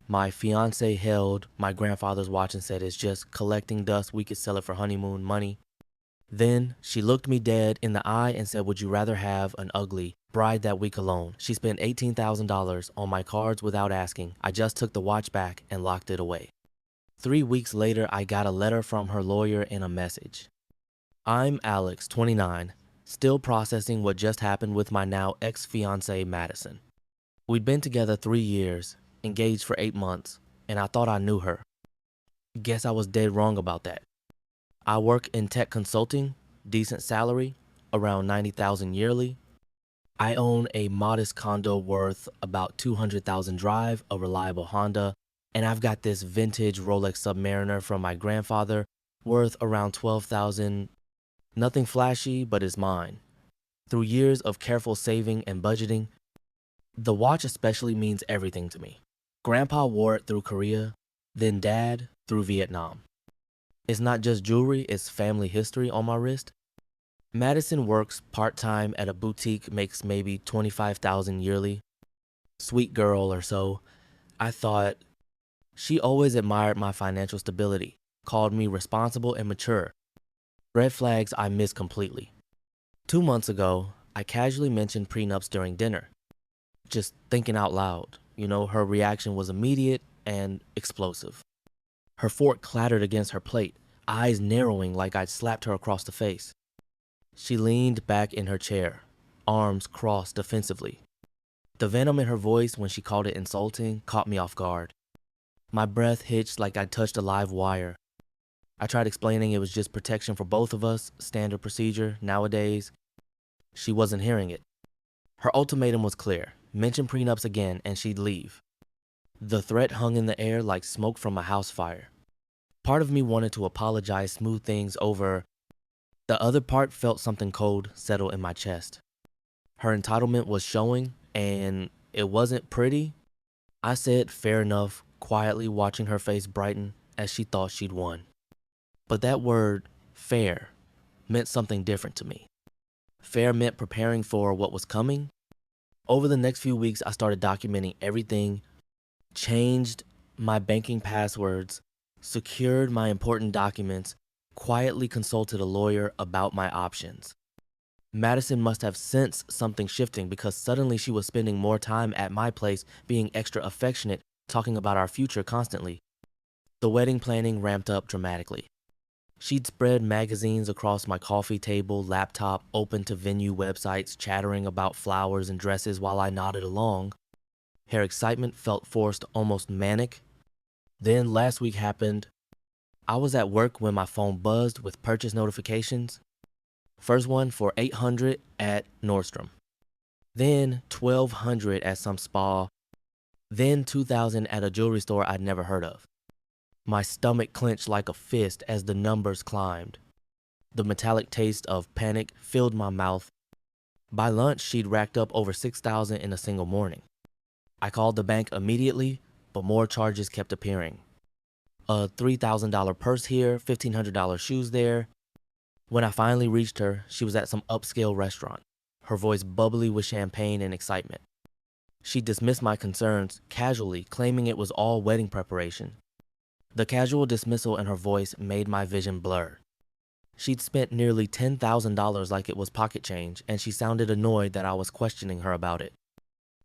My fiance held my grandfather's watch and said it's just collecting dust. We could sell it for honeymoon money. Then she looked me dead in the eye and said, would you rather have an ugly bride that week alone? She spent $18,000 on my cards without asking. I just took the watch back and locked it away. 3 weeks later, I got a letter from her lawyer and a message. I'm Alex, 29, still processing what just happened with my now ex-fiancée Madison. We'd been together 3 years, engaged for 8 months, and I thought I knew her. Guess I was dead wrong about that. I work in tech consulting, decent salary, around $90,000 yearly. I own a modest condo worth about $200,000 drive, a reliable Honda, and I've got this vintage Rolex Submariner from my grandfather worth around $12,000. Nothing flashy, but it's mine. Through years of careful saving and budgeting, the watch especially means everything to me. Grandpa wore it through Korea, then Dad through Vietnam. It's not just jewelry, it's family history on my wrist. Madison works part-time at a boutique, makes maybe $25,000 yearly. Sweet girl or so. I thought she always admired my financial stability, called me responsible and mature. Red flags I missed completely. 2 months ago, I casually mentioned prenups during dinner. Just thinking out loud. Her reaction was immediate and explosive. Her fork clattered against her plate, eyes narrowing like I'd slapped her across the face. She leaned back in her chair, arms crossed defensively. The venom in her voice when she called it insulting caught me off guard. My breath hitched like I'd touched a live wire. I tried explaining it was just protection for both of us, standard procedure nowadays. She wasn't hearing it. Her ultimatum was clear. Mention prenups again and she'd leave. The threat hung in the air like smoke from a house fire. Part of me wanted to apologize, smooth things over. The other part felt something cold settle in my chest. Her entitlement was showing, and it wasn't pretty. I said, fair enough, quietly watching her face brighten as she thought she'd won. But that word, fair, meant something different to me. Fair meant preparing for what was coming. Over the next few weeks, I started documenting everything, changed my banking passwords, secured my important documents, quietly consulted a lawyer about my options. Madison must have sensed something shifting because suddenly she was spending more time at my place, being extra affectionate, talking about our future constantly. The wedding planning ramped up dramatically. She'd spread magazines across my coffee table, laptop, open to venue websites, chattering about flowers and dresses while I nodded along. Her excitement felt forced, almost manic. Then last week happened. I was at work when my phone buzzed with purchase notifications. First one for $800 at Nordstrom. Then $1,200 at some spa. Then $2,000 at a jewelry store I'd never heard of. My stomach clenched like a fist as the numbers climbed. The metallic taste of panic filled my mouth. By lunch, she'd racked up over $6,000 in a single morning. I called the bank immediately, but more charges kept appearing. A $3,000 purse here, $1,500 shoes there. When I finally reached her, she was at some upscale restaurant, her voice bubbly with champagne and excitement. She dismissed my concerns casually, claiming it was all wedding preparation. The casual dismissal in her voice made my vision blur. She'd spent nearly $10,000 like it was pocket change, and she sounded annoyed that I was questioning her about it.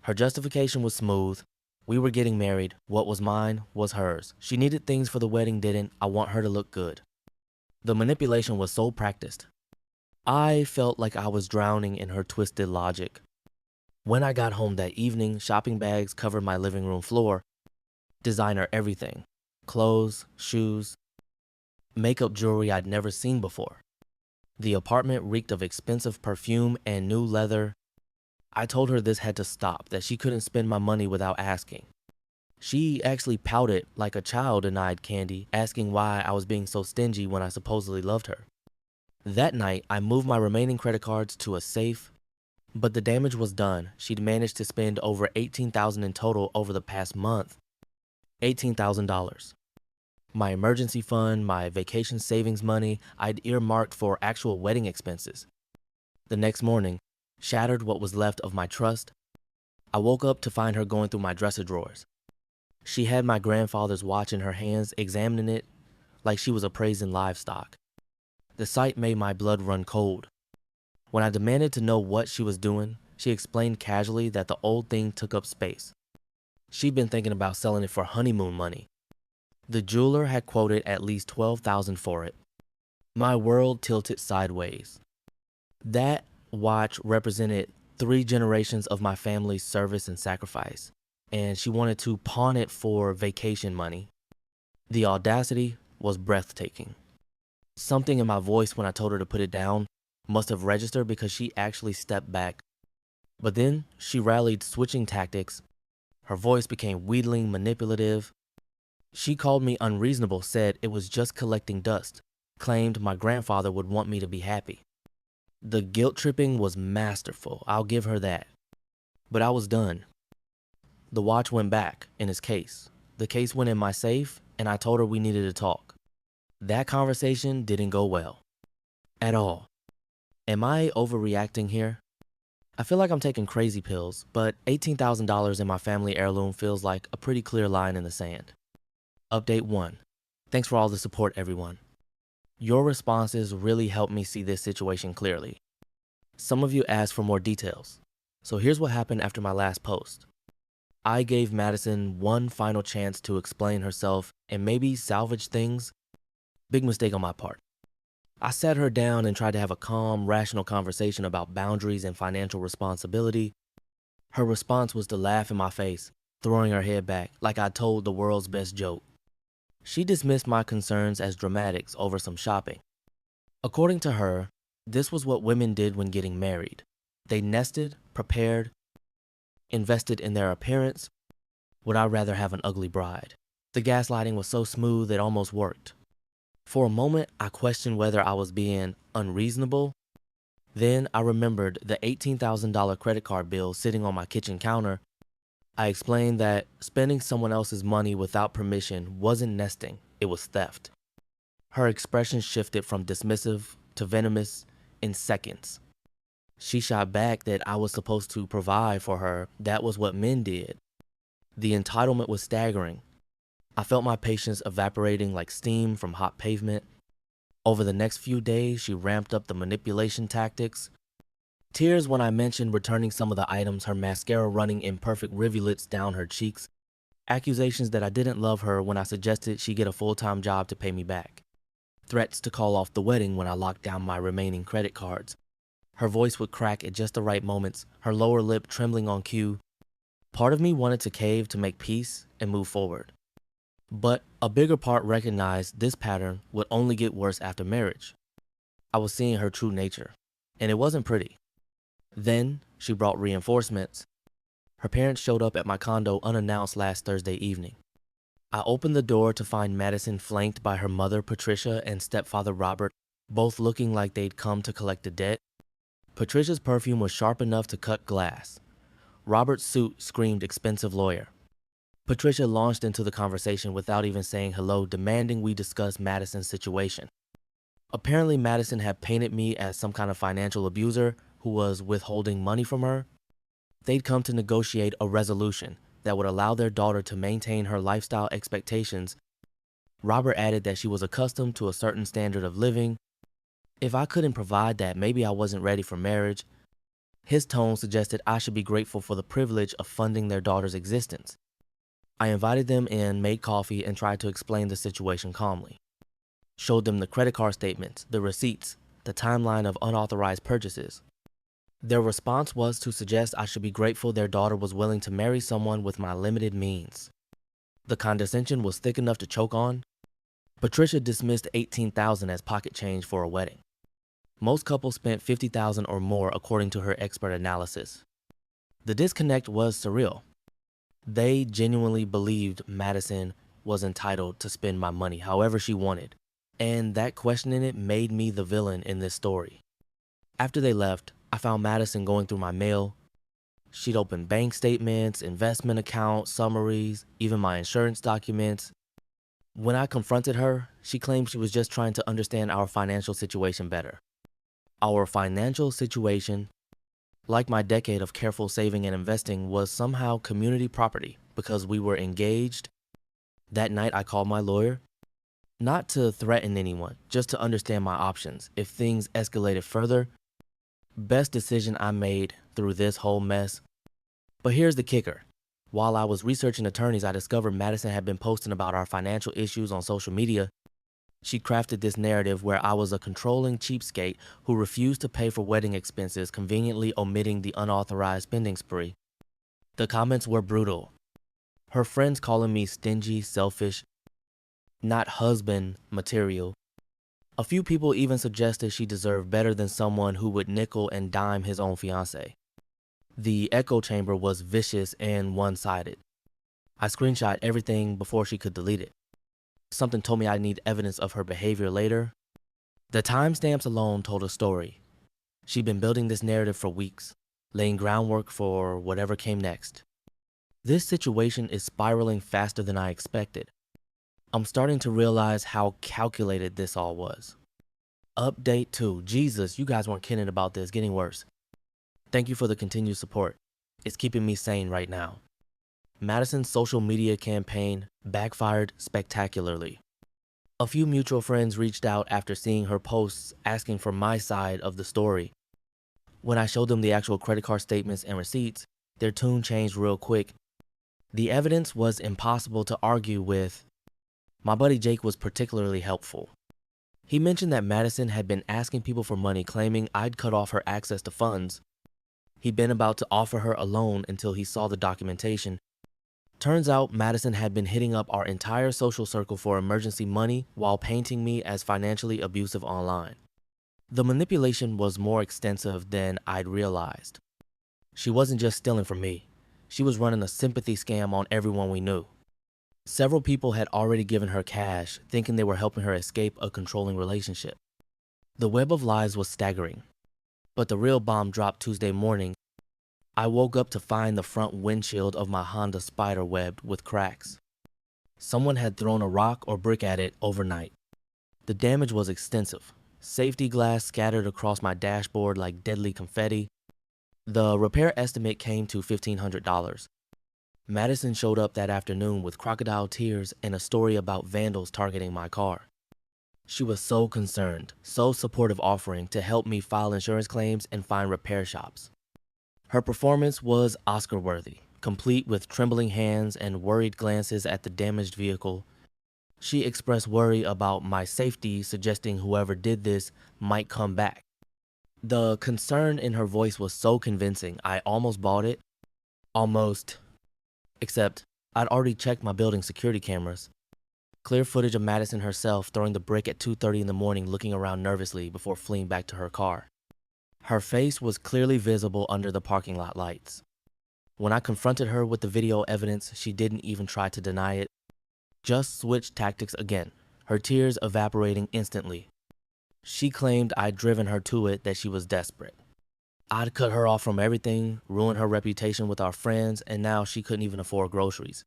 Her justification was smooth. We were getting married. What was mine was hers. She needed things for the wedding didn't. I want her to look good. The manipulation was so practiced. I felt like I was drowning in her twisted logic. When I got home that evening, shopping bags covered my living room floor. Designer everything. Clothes, shoes, makeup, jewelry I'd never seen before. The apartment reeked of expensive perfume and new leather. I told her this had to stop, that she couldn't spend my money without asking. She actually pouted like a child denied candy, asking why I was being so stingy when I supposedly loved her. That night, I moved my remaining credit cards to a safe, but the damage was done. She'd managed to spend over $18,000 in total over the past month. $18,000. My emergency fund, my vacation savings money, I'd earmarked for actual wedding expenses. The next morning, shattered what was left of my trust, I woke up to find her going through my dresser drawers. She had my grandfather's watch in her hands, examining it like she was appraising livestock. The sight made my blood run cold. When I demanded to know what she was doing, she explained casually that the old thing took up space. She'd been thinking about selling it for honeymoon money. The jeweler had quoted at least $12,000 for it. My world tilted sideways. That watch represented 3 generations of my family's service and sacrifice, and she wanted to pawn it for vacation money. The audacity was breathtaking. Something in my voice when I told her to put it down must have registered because she actually stepped back. But then she rallied, switching tactics. Her voice became wheedling, manipulative. She called me unreasonable, said it was just collecting dust, claimed my grandfather would want me to be happy. The guilt tripping was masterful, I'll give her that. But I was done. The watch went back in its case. The case went in my safe, and I told her we needed to talk. That conversation didn't go well. At all. Am I overreacting here? I feel like I'm taking crazy pills, but $18,000 in my family heirloom feels like a pretty clear line in the sand. Update 1. Thanks for all the support, everyone. Your responses really helped me see this situation clearly. Some of you asked for more details. So here's what happened after my last post. I gave Madison one final chance to explain herself and maybe salvage things. Big mistake on my part. I sat her down and tried to have a calm, rational conversation about boundaries and financial responsibility. Her response was to laugh in my face, throwing her head back like I'd told the world's best joke. She dismissed my concerns as dramatics over some shopping. According to her, this was what women did when getting married. They nested, prepared, invested in their appearance. Would I rather have an ugly bride? The gaslighting was so smooth it almost worked. For a moment, I questioned whether I was being unreasonable. Then I remembered the $18,000 credit card bill sitting on my kitchen counter. I explained that spending someone else's money without permission wasn't nesting, it was theft. Her expression shifted from dismissive to venomous in seconds. She shot back that I was supposed to provide for her. That was what men did. The entitlement was staggering. I felt my patience evaporating like steam from hot pavement. Over the next few days, she ramped up the manipulation tactics. Tears when I mentioned returning some of the items, her mascara running in perfect rivulets down her cheeks. Accusations that I didn't love her when I suggested she get a full-time job to pay me back. Threats to call off the wedding when I locked down my remaining credit cards. Her voice would crack at just the right moments, her lower lip trembling on cue. Part of me wanted to cave to make peace and move forward. But a bigger part recognized this pattern would only get worse after marriage. I was seeing her true nature, and it wasn't pretty. Then she brought reinforcements. Her parents showed up at my condo unannounced last Thursday evening. I opened the door to find Madison flanked by her mother, Patricia, and stepfather, Robert, both looking like they'd come to collect a debt. Patricia's perfume was sharp enough to cut glass. Robert's suit screamed expensive lawyer. Patricia launched into the conversation without even saying hello, demanding we discuss Madison's situation. Apparently, Madison had painted me as some kind of financial abuser who was withholding money from her. They'd come to negotiate a resolution that would allow their daughter to maintain her lifestyle expectations. Robert added that she was accustomed to a certain standard of living. If I couldn't provide that, maybe I wasn't ready for marriage. His tone suggested I should be grateful for the privilege of funding their daughter's existence. I invited them in, made coffee, and tried to explain the situation calmly. Showed them the credit card statements, the receipts, the timeline of unauthorized purchases. Their response was to suggest I should be grateful their daughter was willing to marry someone with my limited means. The condescension was thick enough to choke on. Patricia dismissed $18,000 as pocket change for a wedding. Most couples spent $50,000 or more according to her expert analysis. The disconnect was surreal. They genuinely believed Madison was entitled to spend my money however she wanted, and that questioning it made me the villain in this story. After they left, I found Madison going through my mail. She'd opened bank statements, investment accounts, summaries, even my insurance documents. When I confronted her, she claimed she was just trying to understand our financial situation better. Our financial situation, like my decade of careful saving and investing, was somehow community property because we were engaged That night, I called my lawyer, not to threaten anyone, just to understand my options. If things escalated further, best decision I made through this whole mess. But here's the kicker. While I was researching attorneys, I discovered Madison had been posting about our financial issues on social media. She crafted this narrative where I was a controlling cheapskate who refused to pay for wedding expenses, conveniently omitting the unauthorized spending spree. The comments were brutal. Her friends calling me stingy, selfish, not husband material. A few people even suggested she deserved better than someone who would nickel and dime his own fiancée. The echo chamber was vicious and one-sided. I screenshot everything before she could delete it. Something told me I'd need evidence of her behavior later. The timestamps alone told a story. She'd been building this narrative for weeks, laying groundwork for whatever came next. This situation is spiraling faster than I expected. I'm starting to realize how calculated this all was. Update 2. Jesus, you guys weren't kidding about this getting worse. Thank you for the continued support. It's keeping me sane right now. Madison's social media campaign backfired spectacularly. A few mutual friends reached out after seeing her posts asking for my side of the story. When I showed them the actual credit card statements and receipts, their tune changed real quick. The evidence was impossible to argue with. My buddy Jake was particularly helpful. He mentioned that Madison had been asking people for money, claiming I'd cut off her access to funds. He'd been about to offer her a loan until he saw the documentation. Turns out Madison had been hitting up our entire social circle for emergency money while painting me as financially abusive online. The manipulation was more extensive than I'd realized. She wasn't just stealing from me. She was running a sympathy scam on everyone we knew. Several people had already given her cash, thinking they were helping her escape a controlling relationship. The web of lies was staggering. But the real bomb dropped Tuesday morning. I woke up to find the front windshield of my Honda Spider webbed with cracks. Someone had thrown a rock or brick at it overnight. The damage was extensive. Safety glass scattered across my dashboard like deadly confetti. The repair estimate came to $1,500. Madison showed up that afternoon with crocodile tears and a story about vandals targeting my car. She was so concerned, so supportive, offering to help me file insurance claims and find repair shops. Her performance was Oscar-worthy, complete with trembling hands and worried glances at the damaged vehicle. She expressed worry about my safety, suggesting whoever did this might come back. The concern in her voice was so convincing, I almost bought it. Almost. Except, I'd already checked my building security cameras. Clear footage of Madison herself throwing the brick at 2:30 in the morning, looking around nervously before fleeing back to her car. Her face was clearly visible under the parking lot lights. When I confronted her with the video evidence, she didn't even try to deny it. Just switched tactics again, her tears evaporating instantly. She claimed I'd driven her to it, that she was desperate. I'd cut her off from everything, ruined her reputation with our friends, and now she couldn't even afford groceries.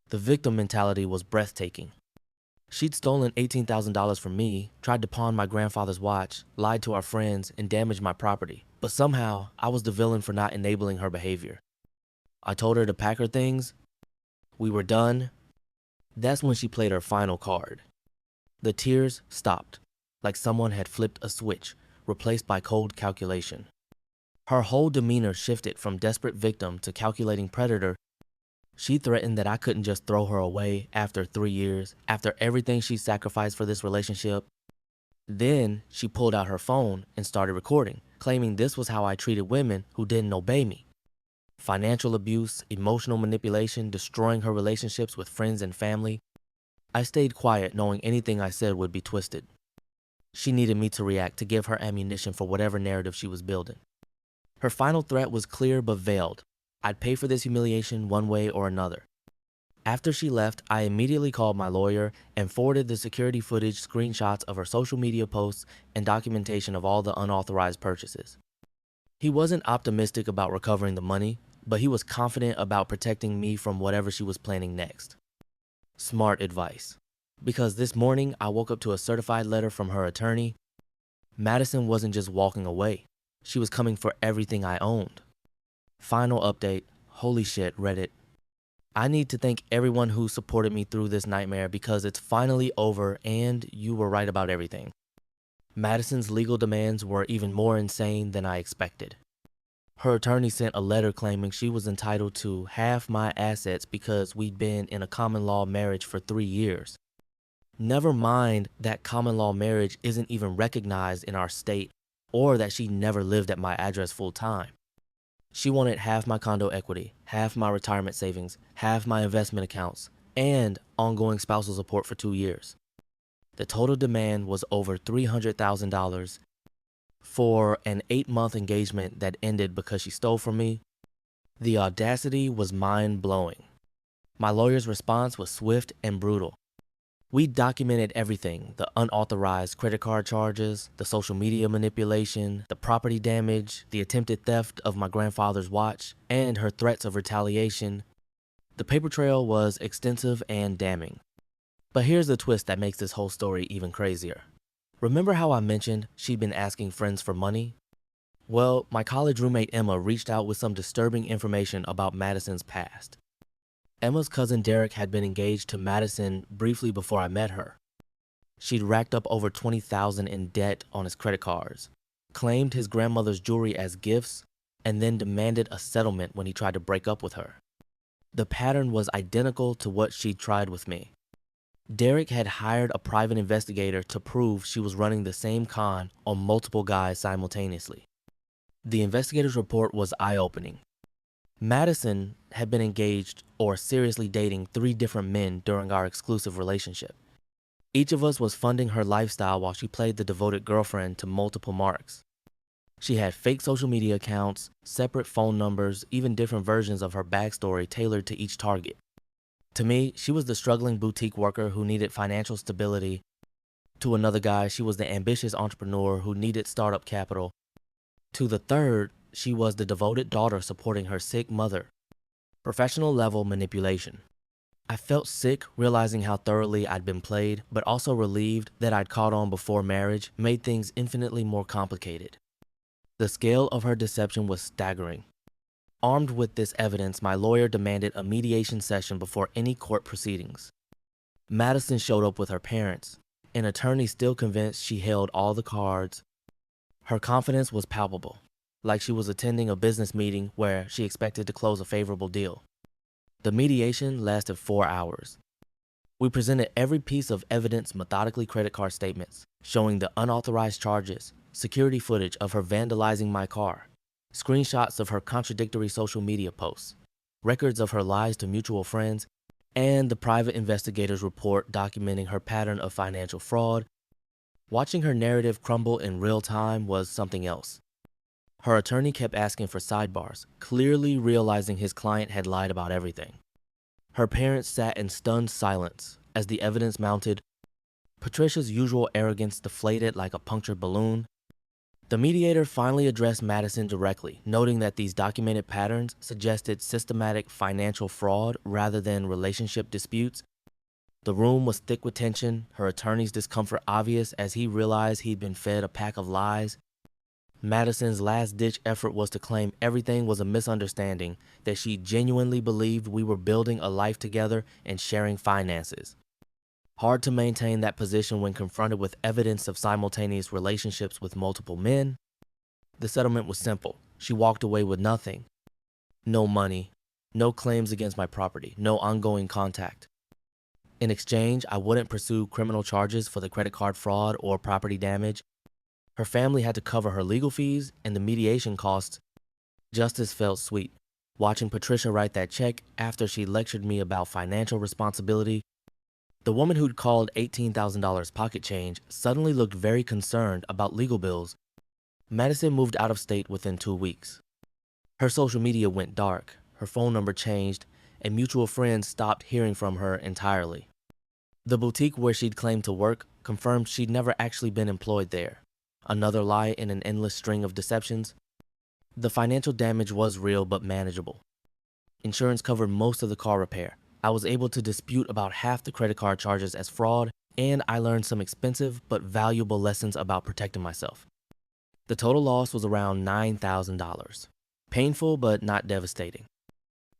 The victim mentality was breathtaking. She'd stolen $18,000 from me, tried to pawn my grandfather's watch, lied to our friends, and damaged my property. But somehow, I was the villain for not enabling her behavior. I told her to pack her things. We were done. That's when she played her final card. The tears stopped, like someone had flipped a switch, replaced by cold calculation. Her whole demeanor shifted from desperate victim to calculating predator. She threatened that I couldn't just throw her away after 3 years, after everything she sacrificed for this relationship. Then she pulled out her phone and started recording, claiming this was how I treated women who didn't obey me. Financial abuse, emotional manipulation, destroying her relationships with friends and family. I stayed quiet, knowing anything I said would be twisted. She needed me to react, to give her ammunition for whatever narrative she was building. Her final threat was clear but veiled. I'd pay for this humiliation one way or another. After she left, I immediately called my lawyer and forwarded the security footage, screenshots of her social media posts, and documentation of all the unauthorized purchases. He wasn't optimistic about recovering the money, but he was confident about protecting me from whatever she was planning next. Smart advice. Because this morning, I woke up to a certified letter from her attorney. Madison wasn't just walking away. She was coming for everything I owned. Final update. Holy shit, Reddit. I need to thank everyone who supported me through this nightmare because it's finally over and you were right about everything. Madison's legal demands were even more insane than I expected. Her attorney sent a letter claiming she was entitled to half my assets because we'd been in a common law marriage for 3 years. Never mind that common law marriage isn't even recognized in our state, or that she never lived at my address full time. She wanted half my condo equity, half my retirement savings, half my investment accounts, and ongoing spousal support for 2 years. The total demand was over $300,000 for an 8-month engagement that ended because she stole from me. The audacity was mind-blowing. My lawyer's response was swift and brutal. We documented everything: the unauthorized credit card charges, the social media manipulation, the property damage, the attempted theft of my grandfather's watch, and her threats of retaliation. The paper trail was extensive and damning. But here's the twist that makes this whole story even crazier. Remember how I mentioned she'd been asking friends for money? Well, my college roommate Emma reached out with some disturbing information about Madison's past. Emma's cousin Derek had been engaged to Madison briefly before I met her. She'd racked up over $20,000 in debt on his credit cards, claimed his grandmother's jewelry as gifts, and then demanded a settlement when he tried to break up with her. The pattern was identical to what she'd tried with me. Derek had hired a private investigator to prove she was running the same con on multiple guys simultaneously. The investigator's report was eye-opening. Madison had been engaged or seriously dating 3 different men during our exclusive relationship. Each of us was funding her lifestyle while she played the devoted girlfriend to multiple marks. She had fake social media accounts, separate phone numbers, even different versions of her backstory tailored to each target. To me, she was the struggling boutique worker who needed financial stability. To another guy, she was the ambitious entrepreneur who needed startup capital. To the third, she was the devoted daughter supporting her sick mother. Professional level manipulation. I felt sick realizing how thoroughly I'd been played, but also relieved that I'd caught on before marriage made things infinitely more complicated. The scale of her deception was staggering. Armed with this evidence, my lawyer demanded a mediation session before any court proceedings. Madison showed up with her parents, an attorney still convinced she held all the cards. Her confidence was palpable, like she was attending a business meeting where she expected to close a favorable deal. The mediation lasted 4 hours. We presented every piece of evidence: methodically credit card statements showing the unauthorized charges, security footage of her vandalizing my car, screenshots of her contradictory social media posts, records of her lies to mutual friends, and the private investigator's report documenting her pattern of financial fraud. Watching her narrative crumble in real time was something else. Her attorney kept asking for sidebars, clearly realizing his client had lied about everything. Her parents sat in stunned silence as the evidence mounted. Patricia's usual arrogance deflated like a punctured balloon. The mediator finally addressed Madison directly, noting that these documented patterns suggested systematic financial fraud rather than relationship disputes. The room was thick with tension, her attorney's discomfort obvious as he realized he'd been fed a pack of lies. Madison's last-ditch effort was to claim everything was a misunderstanding, that she genuinely believed we were building a life together and sharing finances. Hard to maintain that position when confronted with evidence of simultaneous relationships with multiple men. The settlement was simple. She walked away with nothing. No money, no claims against my property, no ongoing contact. In exchange, I wouldn't pursue criminal charges for the credit card fraud or property damage. Her family had to cover her legal fees and the mediation costs. Justice felt sweet. Watching Patricia write that check after she lectured me about financial responsibility, the woman who'd called $18,000 pocket change suddenly looked very concerned about legal bills. Madison moved out of state within 2 weeks. Her social media went dark, her phone number changed, and mutual friends stopped hearing from her entirely. The boutique where she'd claimed to work confirmed she'd never actually been employed there. Another lie in an endless string of deceptions. The financial damage was real but manageable. Insurance covered most of the car repair. I was able to dispute about half the credit card charges as fraud, and I learned some expensive but valuable lessons about protecting myself. The total loss was around $9,000. Painful but not devastating.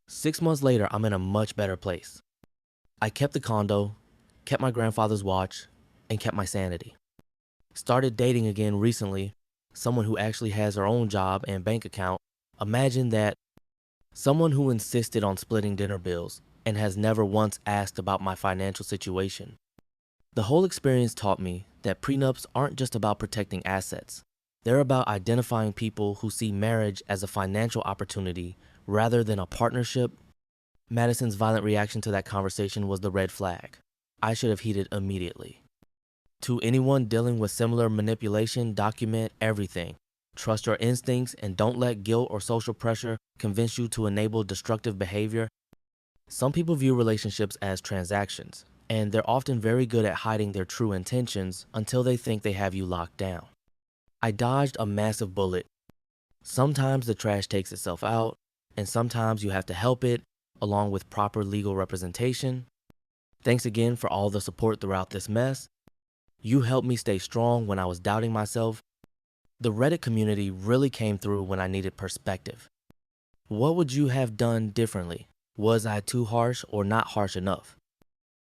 6 months later, I'm in a much better place. I kept the condo, kept my grandfather's watch, and kept my sanity. Started dating again recently, someone who actually has her own job and bank account. Imagine that. Someone who insisted on splitting dinner bills and has never once asked about my financial situation. The whole experience taught me that prenups aren't just about protecting assets. They're about identifying people who see marriage as a financial opportunity rather than a partnership. Madison's violent reaction to that conversation was the red flag. I should have heeded immediately. To anyone dealing with similar manipulation, document everything. Trust your instincts and don't let guilt or social pressure convince you to enable destructive behavior. Some people view relationships as transactions, and they're often very good at hiding their true intentions until they think they have you locked down. I dodged a massive bullet. Sometimes the trash takes itself out, and sometimes you have to help it, along with proper legal representation. Thanks again for all the support throughout this mess. You helped me stay strong when I was doubting myself. The Reddit community really came through when I needed perspective. What would you have done differently? Was I too harsh or not harsh enough?